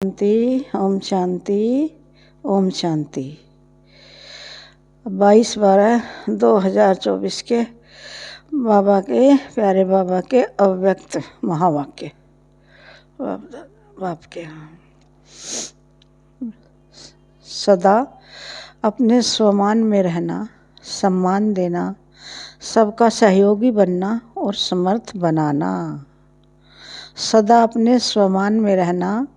शांति। ओम शांति। ओम शांति। 22/12/2024 के बाबा के प्यारे बाबा के अव्यक्त महावाक्य बाप के सदा अपने स्वमान में रहना, सम्मान देना, सबका सहयोगी बनना और समर्थ बनाना। सदा अपने स्वमान में रहना,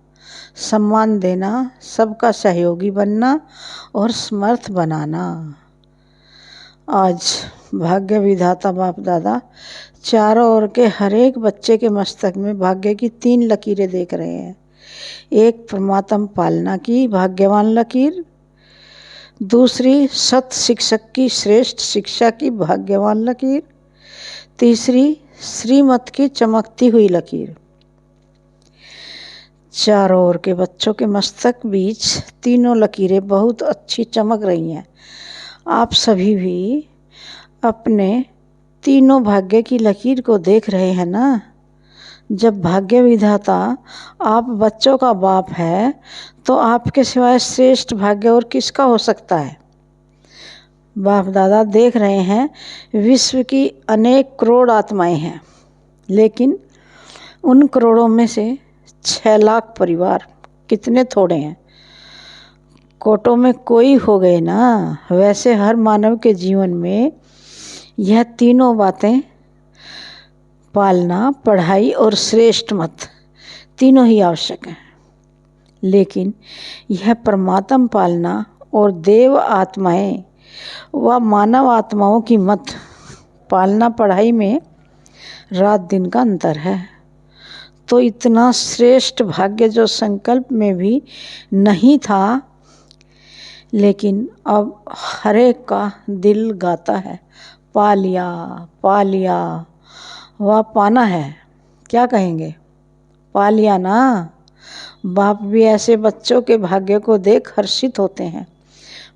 सम्मान देना, सबका सहयोगी बनना और समर्थ बनाना। आज भाग्य विधाता बाप दादा चारों ओर के हर एक बच्चे के मस्तक में भाग्य की 3 लकीरें देख रहे हैं। एक परमात्म पालना की भाग्यवान लकीर, दूसरी सत शिक्षक की श्रेष्ठ शिक्षा की भाग्यवान लकीर, तीसरी श्रीमत की चमकती हुई लकीर। चारों ओर के बच्चों के मस्तक बीच तीनों लकीरें बहुत अच्छी चमक रही हैं। आप सभी भी अपने तीनों भाग्य की लकीर को देख रहे हैं ना। जब भाग्य विधाता आप बच्चों का बाप है तो आपके सिवाय श्रेष्ठ भाग्य और किसका हो सकता है। बाप दादा देख रहे हैं विश्व की अनेक करोड़ आत्माएं हैं, लेकिन उन करोड़ों में से 6 लाख परिवार कितने थोड़े हैं। कोटों में कोई हो गए ना। वैसे हर मानव के जीवन में यह तीनों बातें, पालना, पढ़ाई और श्रेष्ठ मत, तीनों ही आवश्यक हैं। लेकिन यह परमात्म पालना और देव आत्माएं व मानव आत्माओं की मत पालना पढ़ाई में रात दिन का अंतर है। तो इतना श्रेष्ठ भाग्य जो संकल्प में भी नहीं था, लेकिन अब हर एक का दिल गाता है, पा लिया, पा लिया। वह पाना है, क्या कहेंगे, पा लिया ना। बाप भी ऐसे बच्चों के भाग्य को देख हर्षित होते हैं।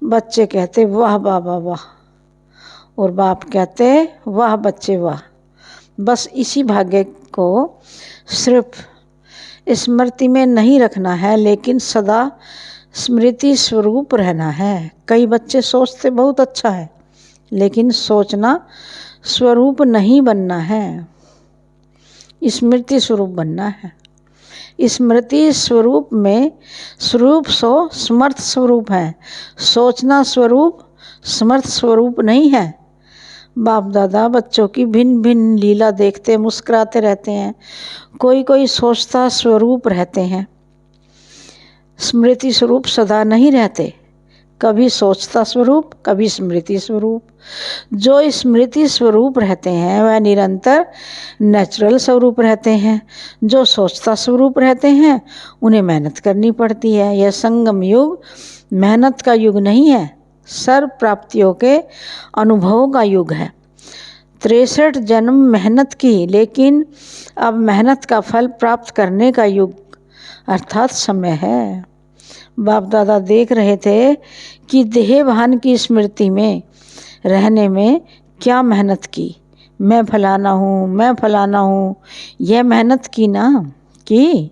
बच्चे कहते वाह बाबा वाह, और बाप कहते वाह बच्चे वाह। बस इसी भाग्य को सिर्फ स्मृति में नहीं रखना है, लेकिन सदा स्मृति स्वरूप रहना है। कई बच्चे सोचते बहुत अच्छा है, लेकिन सोचना स्वरूप नहीं बनना है, स्मृति स्वरूप बनना है। स्मृति स्वरूप में स्वरूप सो समर्थ स्वरूप है। सोचना स्वरूप समर्थ स्वरूप नहीं है। बाप दादा बच्चों की भिन्न भिन्न लीला देखते मुस्कुराते रहते हैं। कोई सोचता स्वरूप रहते हैं, स्मृति स्वरूप सदा नहीं रहते। कभी सोचता स्वरूप, कभी स्मृति स्वरूप। जो स्मृति स्वरूप रहते हैं वह निरंतर नेचुरल स्वरूप रहते हैं। जो सोचता स्वरूप रहते हैं उन्हें मेहनत करनी पड़ती है। यह संगम युग मेहनत का युग नहीं है, सर्व प्राप्तियों के अनुभवों का युग है। 63 जन्म मेहनत की, लेकिन अब मेहनत का फल प्राप्त करने का युग अर्थात समय है। बाप दादा देख रहे थे कि देह भान की स्मृति में रहने में क्या मेहनत की। मैं फलाना हूँ, मैं फलाना हूँ, यह मेहनत की ना, कि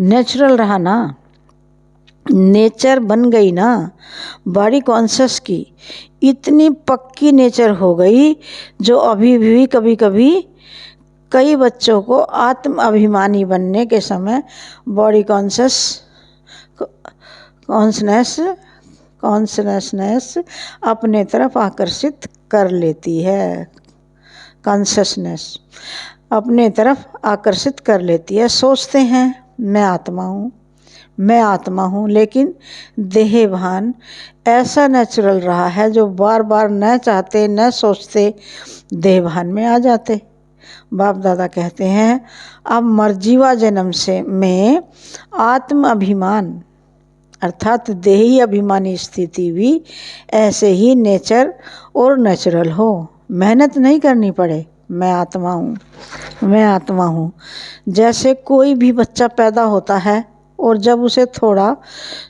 नेचुरल रहा ना, नेचर बन गई ना। बॉडी कॉन्शियस की इतनी पक्की नेचर हो गई जो अभी भी कभी कभी कई बच्चों को आत्म अभिमानी बनने के समय बॉडी कॉन्शसनेस अपने तरफ आकर्षित कर लेती है। कॉन्शसनेस अपने तरफ आकर्षित कर लेती है। सोचते हैं मैं आत्मा हूँ, मैं आत्मा हूँ, लेकिन देह भान ऐसा नेचुरल रहा है जो बार बार न चाहते न सोचते देह भान में आ जाते। बाप दादा कहते हैं अब मर्जीवा जन्म से में आत्म अभिमान अर्थात देही अभिमानी स्थिति भी ऐसे ही नेचर और नेचुरल हो। मेहनत नहीं करनी पड़े, मैं आत्मा हूँ, मैं आत्मा हूँ। जैसे कोई भी बच्चा पैदा होता है और जब उसे थोड़ा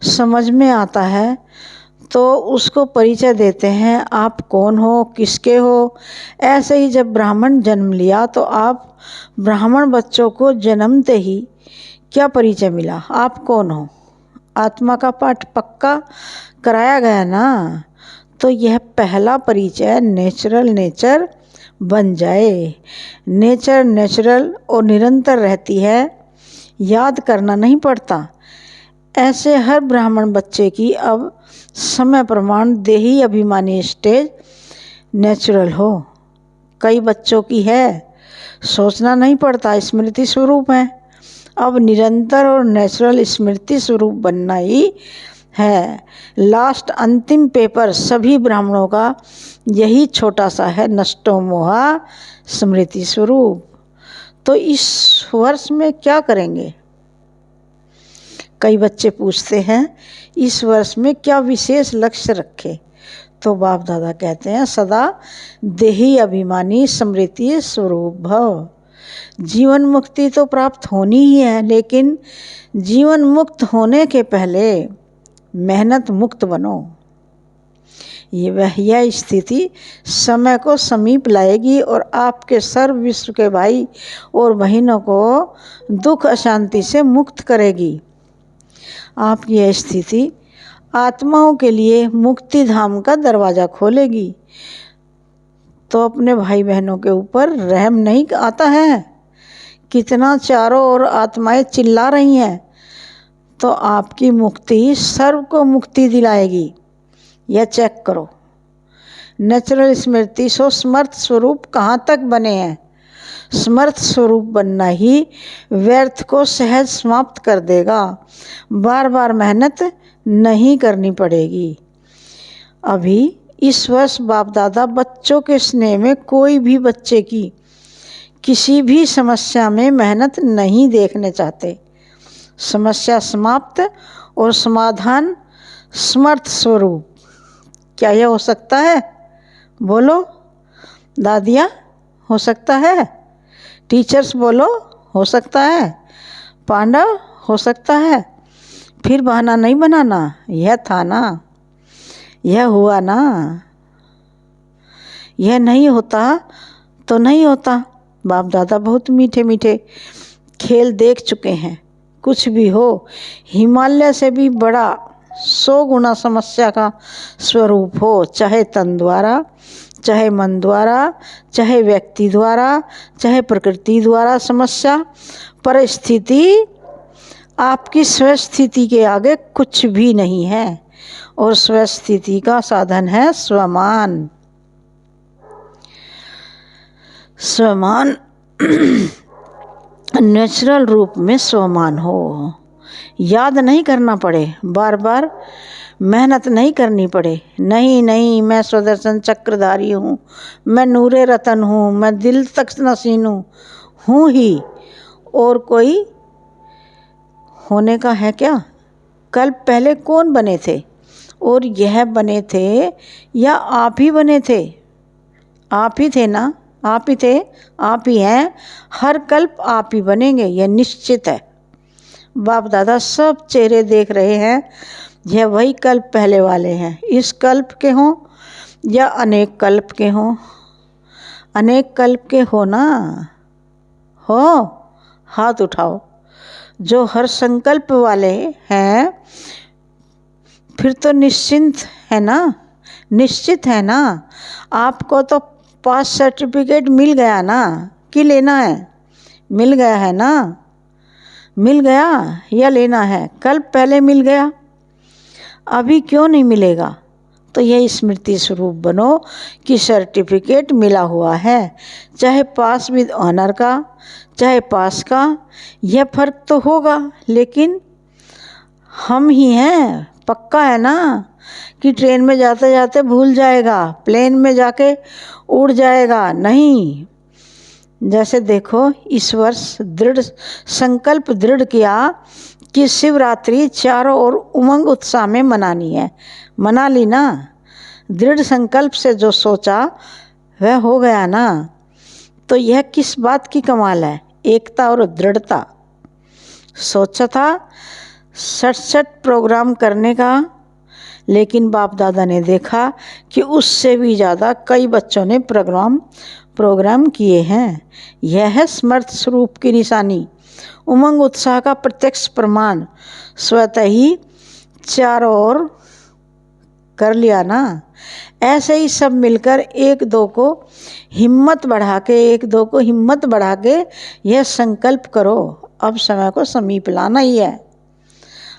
समझ में आता है तो उसको परिचय देते हैं, आप कौन हो, किसके हो। ऐसे ही जब ब्राह्मण जन्म लिया तो आप ब्राह्मण बच्चों को जन्मते ही क्या परिचय मिला, आप कौन हो। आत्मा का पाठ पक्का कराया गया ना, तो यह पहला परिचय नेचुरल नेचर बन जाए। नेचर नेचुरल और निरंतर रहती है, याद करना नहीं पड़ता। ऐसे हर ब्राह्मण बच्चे की अब समय प्रमाण देही अभिमानी स्टेज नेचुरल हो। कई बच्चों की है, सोचना नहीं पड़ता, स्मृति स्वरूप है। अब निरंतर और नेचुरल स्मृति स्वरूप बनना ही है। लास्ट अंतिम पेपर सभी ब्राह्मणों का यही छोटा सा है, नष्टो मोहा स्मृति स्वरूप। तो इस वर्ष में क्या करेंगे। कई बच्चे पूछते हैं इस वर्ष में क्या विशेष लक्ष्य रखे। तो बाप दादा कहते हैं सदा देही अभिमानी स्मृति स्वरूप भव। जीवन मुक्ति तो प्राप्त होनी ही है, लेकिन जीवन मुक्त होने के पहले मेहनत मुक्त बनो। यह स्थिति समय को समीप लाएगी और आपके सर्व विश्व के भाई और बहनों को दुख अशांति से मुक्त करेगी। आपकी यह स्थिति आत्माओं के लिए मुक्ति धाम का दरवाज़ा खोलेगी। तो अपने भाई बहनों के ऊपर रहम नहीं आता है। कितना चारों ओर आत्माएं चिल्ला रही हैं, तो आपकी मुक्ति सर्व को मुक्ति दिलाएगी। यह चेक करो। नेचुरल स्मृति सो समर्थ स्वरूप कहाँ तक बने हैं। समर्थ स्वरूप बनना ही व्यर्थ को सहज समाप्त कर देगा। बार बार मेहनत नहीं करनी पड़ेगी। अभी इस वर्ष बाप दादा बच्चों के स्नेह में कोई भी बच्चे की किसी भी समस्या में मेहनत नहीं देखने चाहते। समस्या समाप्त और समाधान समर्थ स्वरूप। क्या यह हो सकता है? बोलो दादिया, हो सकता है? टीचर्स बोलो, हो सकता है? पांडव, हो सकता है? फिर बहाना नहीं बनाना। यह था ना, यह हुआ ना, यह नहीं होता तो नहीं होता। बाप दादा बहुत मीठे मीठे खेल देख चुके हैं। कुछ भी हो, हिमालय से भी बड़ा 100 गुना समस्या का स्वरूप हो, चाहे तन द्वारा, चाहे मन द्वारा, चाहे व्यक्ति द्वारा, चाहे प्रकृति द्वारा समस्या, परिस्थिति आपकी स्वस्थिति के आगे कुछ भी नहीं है। और स्वस्थिति का साधन है स्वमान। स्वमान नेचुरल रूप में स्वमान हो। याद नहीं करना पड़े, बार बार मेहनत नहीं करनी पड़े। नहीं नहीं, मैं स्वदर्शन चक्रधारी हूँ, मैं नूरे रतन हूँ, मैं दिल तक नसीन हूँ ही, और कोई होने का है क्या। कल पहले कौन बने थे, और यह बने थे या आप ही बने थे। आप ही थे ना, आप ही थे, आप ही हैं। हर कल्प आप ही बनेंगे, यह निश्चित है। बाप दादा सब चेहरे देख रहे हैं। यह वही कल्प पहले वाले हैं। इस कल्प के हों या अनेक कल्प के हों। अनेक कल्प के हो ना, हो, हाथ उठाओ। जो हर संकल्प वाले हैं, फिर तो निश्चिंत है ना, निश्चित है ना। आपको तो पास सर्टिफिकेट मिल गया ना, कि लेना है? मिल गया है ना, मिल गया या लेना है? कल पहले मिल गया, अभी क्यों नहीं मिलेगा? तो यह स्मृति स्वरूप बनो कि सर्टिफिकेट मिला हुआ है, चाहे पास विद ऑनर का, चाहे पास का। यह फर्क तो होगा, लेकिन हम ही हैं। पक्का है ना कि ट्रेन में जाते जाते भूल जाएगा, प्लेन में जाके उड़ जाएगा? नहीं। जैसे देखो, इस वर्ष दृढ़ संकल्प दृढ़ किया कि शिवरात्रि चारों ओर उमंग उत्साह में मनानी है, मना ली ना। दृढ़ संकल्प से जो सोचा वह हो गया ना। तो यह किस बात की कमाल है? एकता और दृढ़ता। सोचा था 67 प्रोग्राम करने का, लेकिन बाप दादा ने देखा कि उससे भी ज़्यादा कई बच्चों ने प्रोग्राम किए हैं। यह है समर्थ स्वरूप की निशानी। उमंग उत्साह का प्रत्यक्ष प्रमाण स्वतः ही चारों ओर कर लिया ना। ऐसे ही सब मिलकर एक दो को हिम्मत बढ़ा के यह संकल्प करो, अब समय को समीप लाना ही है।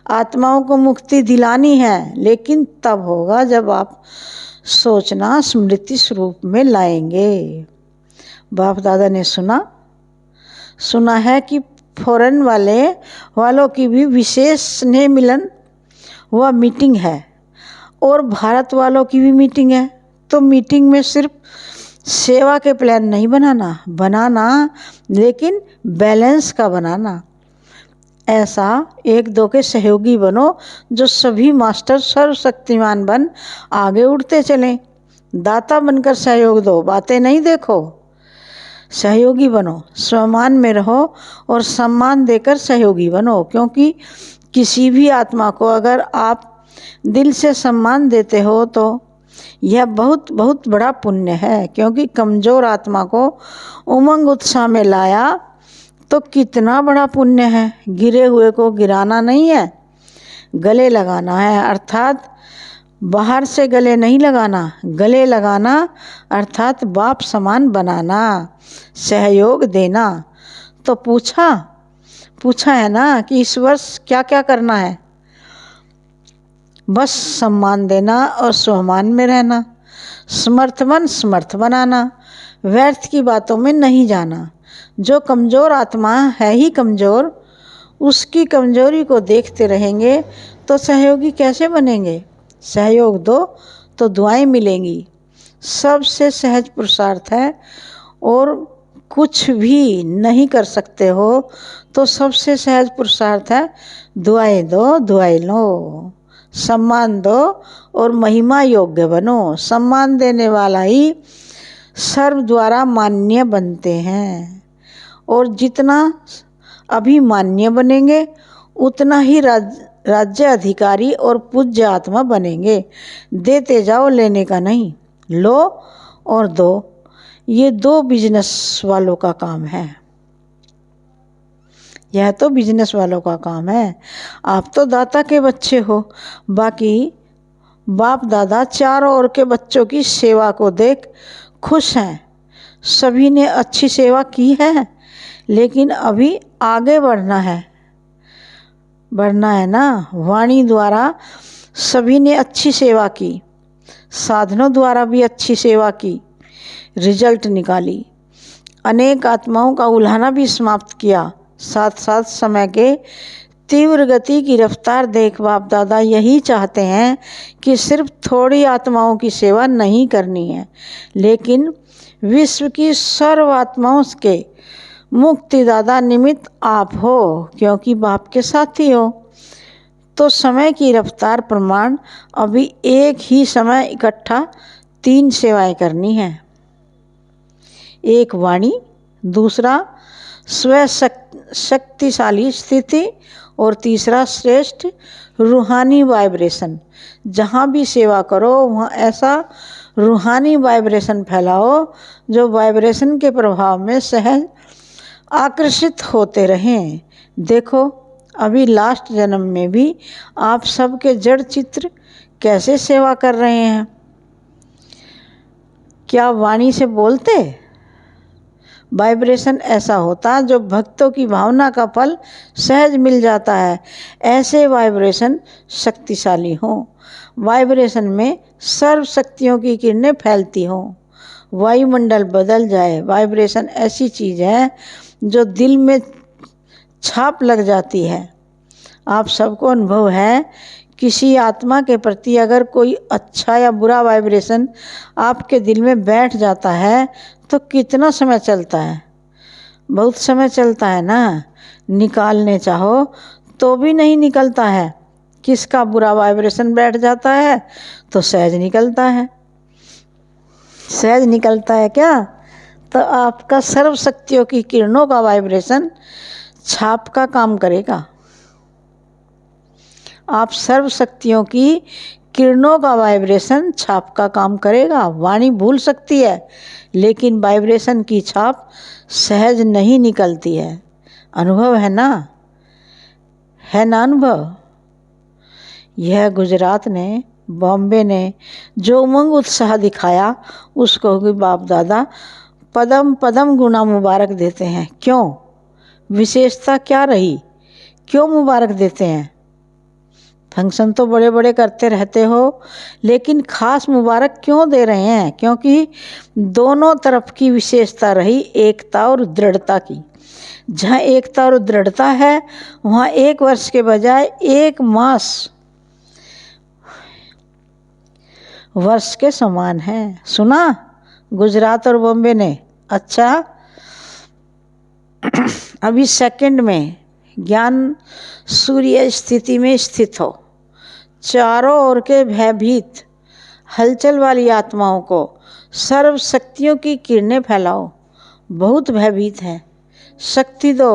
आत्माओं को मुक्ति दिलानी है, लेकिन तब होगा जब आप सोचना स्मृति स्वरूप में लाएंगे। बाप दादा ने सुना है कि फॉरेन वालों की भी विशेष स्नेह मिलन व मीटिंग है और भारत वालों की भी मीटिंग है। तो मीटिंग में सिर्फ सेवा के प्लान नहीं बनाना, लेकिन बैलेंस का बनाना। ऐसा एक दो के सहयोगी बनो जो सभी मास्टर सर्वशक्तिमान बन आगे उड़ते चलें। दाता बनकर सहयोग दो, बातें नहीं देखो। सहयोगी बनो, सम्मान में रहो और सम्मान देकर सहयोगी बनो, क्योंकि किसी भी आत्मा को अगर आप दिल से सम्मान देते हो तो यह बहुत बहुत बड़ा पुण्य है। क्योंकि कमज़ोर आत्मा को उमंग उत्साह में लाया तो कितना बड़ा पुण्य है। गिरे हुए को गिराना नहीं है, गले लगाना है। अर्थात बाहर से गले नहीं लगाना, गले लगाना अर्थात बाप समान बनाना, सहयोग देना। तो पूछा है ना कि इस वर्ष क्या क्या करना है। बस सम्मान देना और स्वाभिमान में रहना, समर्थ बनाना, व्यर्थ की बातों में नहीं जाना। जो कमज़ोर आत्मा है ही कमज़ोर, उसकी कमज़ोरी को देखते रहेंगे तो सहयोगी कैसे बनेंगे। सहयोग दो तो दुआएं मिलेंगी। सबसे सहज पुरुषार्थ है, और कुछ भी नहीं कर सकते हो तो सबसे सहज पुरुषार्थ है दुआएं दो, दुआएं लो। सम्मान दो और महिमा योग्य बनो। सम्मान देने वाला ही सर्व द्वारा मान्य बनते हैं, और जितना अभिमान्य बनेंगे उतना ही राज्य अधिकारी और पूज्य आत्मा बनेंगे। देते जाओ, लेने का नहीं। लो और दो, ये दो बिजनेस वालों का काम है। यह तो बिजनेस वालों का काम है। आप तो दाता के बच्चे हो। बाकी बाप दादा चारों ओर के बच्चों की सेवा को देख खुश हैं। सभी ने अच्छी सेवा की है, लेकिन अभी आगे बढ़ना है ना। वाणी द्वारा सभी ने अच्छी सेवा की, साधनों द्वारा भी अच्छी सेवा की, रिजल्ट निकाली, अनेक आत्माओं का उल्हाना भी समाप्त किया। साथ साथ समय के तीव्र गति की रफ्तार देख बाप दादा यही चाहते हैं कि सिर्फ थोड़ी आत्माओं की सेवा नहीं करनी है, लेकिन विश्व की सर्व आत्माओं के मुक्तिदाता निमित्त आप हो, क्योंकि बाप के साथी हो। तो समय की रफ्तार प्रमाण अभी एक ही समय इकट्ठा 3 सेवाएं करनी है। एक वाणी, दूसरा स्व शक्तिशाली स्थिति, और तीसरा श्रेष्ठ रूहानी वाइब्रेशन। जहाँ भी सेवा करो वहाँ ऐसा रूहानी वाइब्रेशन फैलाओ जो वाइब्रेशन के प्रभाव में सहज आकर्षित होते रहें। देखो, अभी लास्ट जन्म में भी आप सबके जड़ चित्र कैसे सेवा कर रहे हैं। क्या वाणी से बोलते? वाइब्रेशन ऐसा होता जो भक्तों की भावना का फल सहज मिल जाता है। ऐसे वाइब्रेशन शक्तिशाली हों। वाइब्रेशन में सर्व शक्तियों की किरणें फैलती हों। वायुमंडल बदल जाए। वाइब्रेशन ऐसी चीज़ है जो दिल में छाप लग जाती है। आप सबको अनुभव है, किसी आत्मा के प्रति अगर कोई अच्छा या बुरा वाइब्रेशन आपके दिल में बैठ जाता है तो कितना समय चलता है? बहुत समय चलता है ना। निकालने चाहो तो भी नहीं निकलता है। किसका बुरा वाइब्रेशन बैठ जाता है तो सहज निकलता है। सहज निकलता है क्या? तो आपका सर्व शक्तियों की किरणों का वाइब्रेशन छाप का काम करेगा। आप सर्व शक्तियों की किरणों का वाइब्रेशन छाप का काम करेगा। वाणी भूल सकती है, लेकिन वाइब्रेशन की छाप सहज नहीं निकलती है। अनुभव है ना अनुभव। यह गुजरात ने, बॉम्बे ने जो उमंग उत्साह दिखाया उसको भी बाप दादा पदम पदम गुना मुबारक देते हैं। क्यों? विशेषता क्या रही? क्यों मुबारक देते हैं? फंक्शन तो बड़े बड़े करते रहते हो, लेकिन खास मुबारक क्यों दे रहे हैं? क्योंकि दोनों तरफ की विशेषता रही एकता और दृढ़ता की। जहाँ एकता और दृढ़ता है वहाँ 1 वर्ष के बजाय 1 मास वर्ष के समान है। सुना गुजरात और बॉम्बे ने? अच्छा, अभी सेकंड में ज्ञान सूर्य स्थिति में स्थित हो, चारों ओर के भयभीत हलचल वाली आत्माओं को सर्व शक्तियों की किरणें फैलाओ। बहुत भयभीत है, शक्ति दो,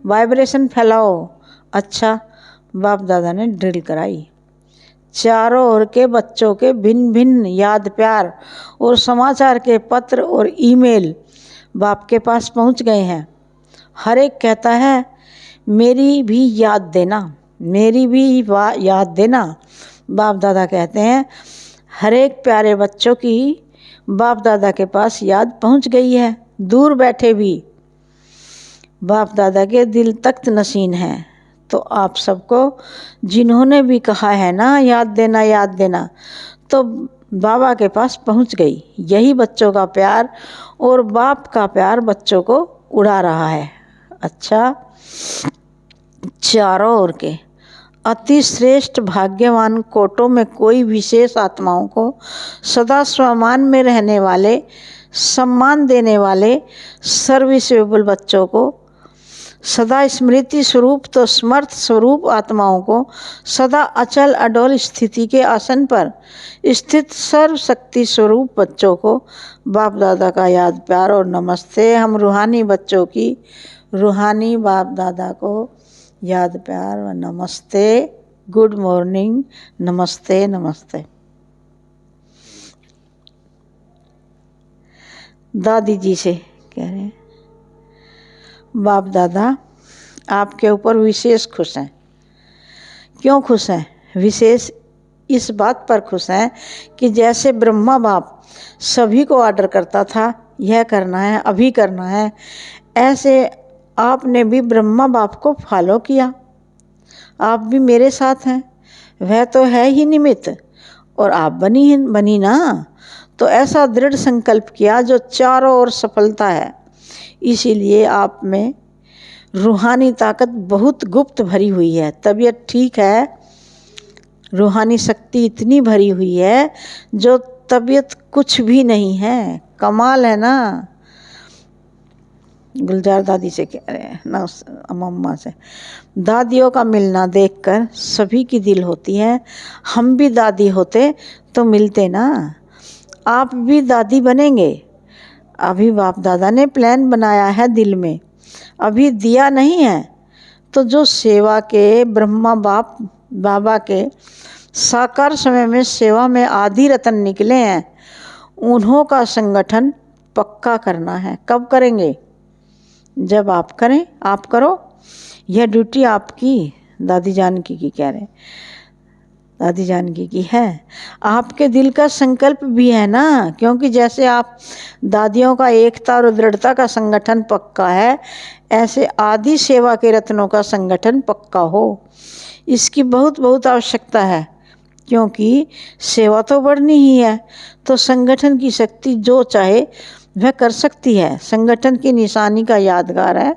वाइब्रेशन फैलाओ। अच्छा, बाप दादा ने ड्रिल कराई। चारों ओर के बच्चों के भिन्न भिन्न याद, प्यार और समाचार के पत्र और ईमेल बाप के पास पहुंच गए हैं। हर एक कहता है मेरी भी याद देना, मेरी भी याद देना। बाप दादा कहते हैं हर एक प्यारे बच्चों की बाप दादा के पास याद पहुंच गई है। दूर बैठे भी बाप दादा के दिल तख्त नशीन है। तो आप सबको जिन्होंने भी कहा है ना याद देना याद देना, तो बाबा के पास पहुंच गई। यही बच्चों का प्यार और बाप का प्यार बच्चों को उड़ा रहा है। अच्छा, चारों ओर के अति श्रेष्ठ भाग्यवान कोटों में कोई विशेष आत्माओं को सदा स्वमान में रहने वाले, सम्मान देने वाले सर्विसेबल बच्चों को, सदा स्मृति स्वरूप तो समर्थ स्वरूप आत्माओं को, सदा अचल अडोल स्थिति के आसन पर स्थित सर्वशक्ति स्वरूप बच्चों को बाप दादा का याद, प्यार और नमस्ते। हम रूहानी बच्चों की रूहानी बाप दादा को याद, प्यार व नमस्ते। गुड मॉर्निंग, नमस्ते नमस्ते। दादी जी से कह रहे हैं बाप दादा आपके ऊपर विशेष खुश हैं। क्यों खुश हैं? विशेष इस बात पर खुश हैं कि जैसे ब्रह्मा बाप सभी को ऑर्डर करता था यह करना है, अभी करना है, ऐसे आपने भी ब्रह्मा बाप को फॉलो किया। आप भी मेरे साथ हैं, वह तो है ही निमित्त और आप बनी ना। तो ऐसा दृढ़ संकल्प किया जो चारों ओर सफलता है। इसीलिए आप में रूहानी ताकत बहुत गुप्त भरी हुई है। तबीयत ठीक है, रूहानी शक्ति इतनी भरी हुई है जो तबीयत कुछ भी नहीं है। कमाल है ना। गुलजार दादी से कह रहे हैं ना, मम्मा से। दादियों का मिलना देखकर सभी की दिल होती है। हम भी दादी होते तो मिलते ना। आप भी दादी बनेंगे। अभी बाप दादा ने प्लान बनाया है दिल में, अभी दिया नहीं है। तो जो सेवा के ब्रह्मा बाप बाबा के साकार समय में सेवा में आदि रतन निकले हैं, उन्हों का संगठन पक्का करना है। कब करेंगे? जब आप करें। आप करो, यह ड्यूटी आपकी दादी जानकी की कह रहे हैं, दादी जानकी की है। आपके दिल का संकल्प भी है ना, क्योंकि जैसे आप दादियों का एकता और दृढ़ता का संगठन पक्का है, ऐसे आदि सेवा के रत्नों का संगठन पक्का हो। इसकी बहुत बहुत आवश्यकता है, क्योंकि सेवा तो बढ़नी ही है। तो संगठन की शक्ति जो चाहे वह कर सकती है। संगठन की निशानी का यादगार है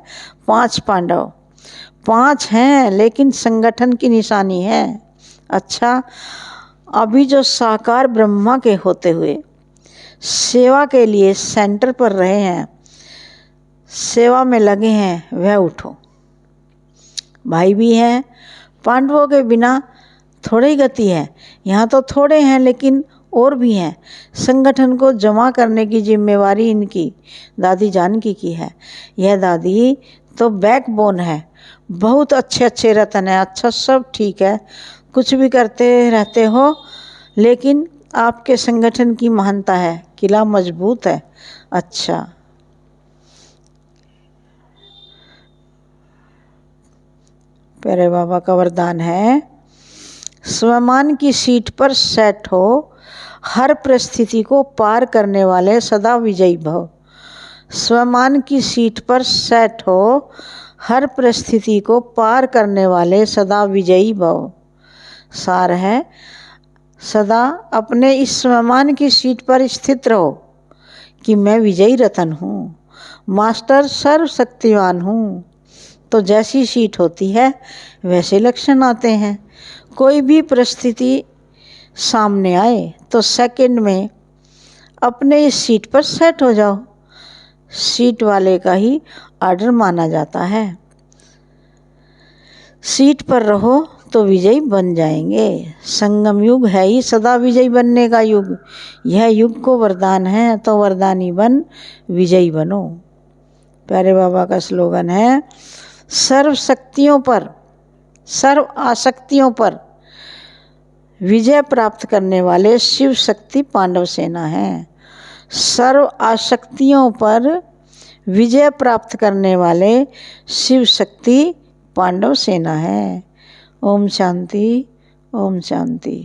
5 पांडव। 5 हैं लेकिन संगठन की निशानी है। अच्छा, अभी जो साकार ब्रह्मा के होते हुए सेवा के लिए सेंटर पर रहे हैं, सेवा में लगे हैं, वह उठो। भाई भी हैं, पांडवों के बिना थोड़ी गति है। यहाँ तो थोड़े हैं लेकिन और भी हैं। संगठन को जमा करने की जिम्मेवारी इनकी दादी जानकी की है। यह दादी तो बैकबोन है। बहुत अच्छे अच्छे रतन है। अच्छा, सब ठीक है, कुछ भी करते रहते हो, लेकिन आपके संगठन की महानता है, किला मजबूत है। अच्छा, प्यारे बाबा का वरदान है, स्वमान की सीट पर सेट हो, हर परिस्थिति को पार करने वाले सदा विजयी भव। स्वमान की सीट पर सेट हो, हर परिस्थिति को पार करने वाले सदा विजयी भव। सार है, सदा अपने इस स्वमान की सीट पर स्थित रहो कि मैं विजयी रतन हूँ, मास्टर सर्वशक्तिवान हूँ। तो जैसी सीट होती है वैसे लक्षण आते हैं। कोई भी परिस्थिति सामने आए तो सेकंड में अपने इस सीट पर सेट हो जाओ। सीट वाले का ही आर्डर माना जाता है। सीट पर रहो तो विजयी बन जाएंगे। संगम युग है ही सदा विजयी बनने का युग। यह युग को वरदान है तो वरदानी बन विजयी बनो। प्यारे बाबा का स्लोगन है, सर्व शक्तियों पर, सर्व आसक्तियों पर विजय प्राप्त करने वाले शिव शक्ति पांडव सेना है। सर्व आसक्तियों पर विजय प्राप्त करने वाले शिव शक्ति पांडव सेना है। ओम शांति, ओम शांति।